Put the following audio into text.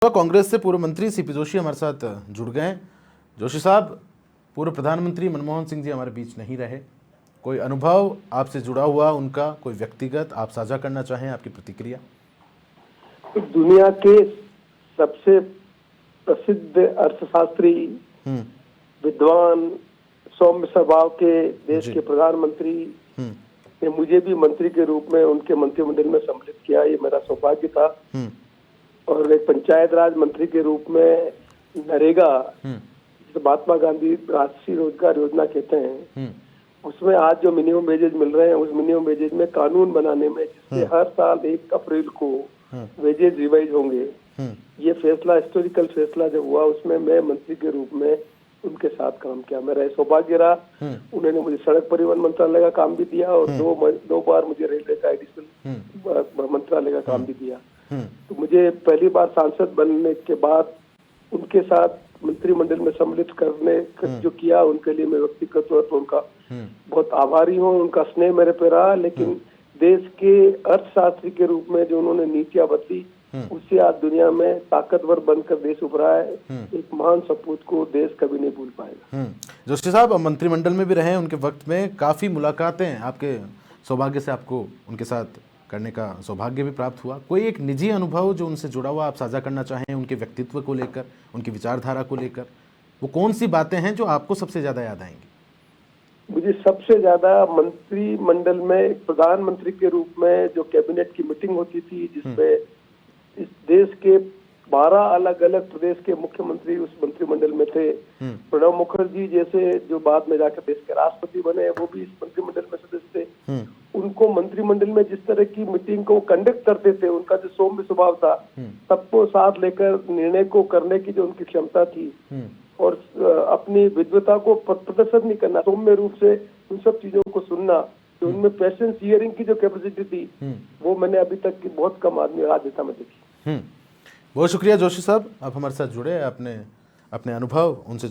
कांग्रेस से पूर्व मंत्री सीपी जोशी हमारे साथ जुड़ गए हैं। जोशी साहब, पूर्व प्रधानमंत्री मनमोहन सिंह जी हमारे बीच नहीं रहे। कोई अनुभव आपसे जुड़ा हुआ उनका, कोई व्यक्तिगत आप साझा करना चाहें, आपकी प्रतिक्रिया? दुनिया के सबसे प्रसिद्ध अर्थशास्त्री, विद्वान, सौम्य स्वभाव के देश के प्रधानमंत्री ने मुझे भी मंत्री के रूप में उनके मंत्रिमंडल में सम्मिलित किया। ये मेरा सौभाग्य था। और एक पंचायत राज मंत्री के रूप में नरेगा, जिसे महात्मा गांधी राष्ट्रीय रोजगार योजना कहते हैं, उसमें आज जो मिनिमम वेजेज मिल रहे हैं, उस मिनिमम वेजेज में कानून बनाने में, जिससे हर साल 1 अप्रैल को वेजेज रिवाइज होंगे, ये फैसला, हिस्टोरिकल फैसला जो हुआ, उसमें मैं मंत्री के रूप में उनके साथ काम किया। मेरा सौभाग्य रहा। उन्होंने मुझे सड़क परिवहन मंत्रालय का काम भी दिया और दो बार मुझे रेलवे का एडिशनल मंत्रालय का काम भी दिया। तो मुझे पहली बार सांसद बनने के बाद उनके साथ मंत्रिमंडल में सम्मिलित करने जो किया, उनके लिए मैं व्यक्तिगत तौर पर उनका बहुत आभारी हूँ। उनका स्नेह मेरे पे रहा। लेकिन देश के अर्थशास्त्री के रूप में जो उन्होंने नीतियां बदली, उससे आज दुनिया में ताकतवर बनकर देश उभरा है। एक महान सपूत को देश कभी नहीं भूल पाएगा। जोशी साहब, मंत्रिमंडल में भी रहे, उनके वक्त में काफ़ी मुलाकातें आपके सौभाग्य से आपको उनके साथ करने का सौभाग्य भी प्राप्त हुआ। कोई एक निजी अनुभव जो उनसे जुड़ा हुआ आप साझा करना चाहें, उनके व्यक्तित्व को लेकर, उनकी विचारधारा को लेकर? वो कौन सी बातें हैं जो आपको सबसे ज़्यादा याद आएंगी? मुझे सबसे ज्यादा मंत्रिमंडल में प्रधानमंत्री के रूप में जो कैबिनेट की मीटिंग होती थी, जिसमें इस देश के 12 अलग अलग प्रदेश के मुख्यमंत्री उस मंत्रिमंडल में थे। प्रणब मुखर्जी जैसे जो बाद में जाकर देश के राष्ट्रपति बने, वो भी इस मंत्रिमंडल में सदस्य थे। उनको मंत्रिमंडल में जिस तरह की मीटिंग को कंडक्ट करते थे, उनका जो सौम्य स्वभाव था, सबको साथ लेकर निर्णय को करने की जो उनकी क्षमता थी, और अपनी विद्वता को प्रदर्शित नहीं करना, सौम्य रूप से उन सब चीजों को सुनना, तो उनमें पेशेंस हियरिंग की जो कैपेसिटी थी, वो मैंने अभी तक की बहुत कम आदमी राजनेता में देखी। बहुत शुक्रिया जोशी साहब, आप हमारे साथ जुड़े, आपने अपने अनुभव उनसे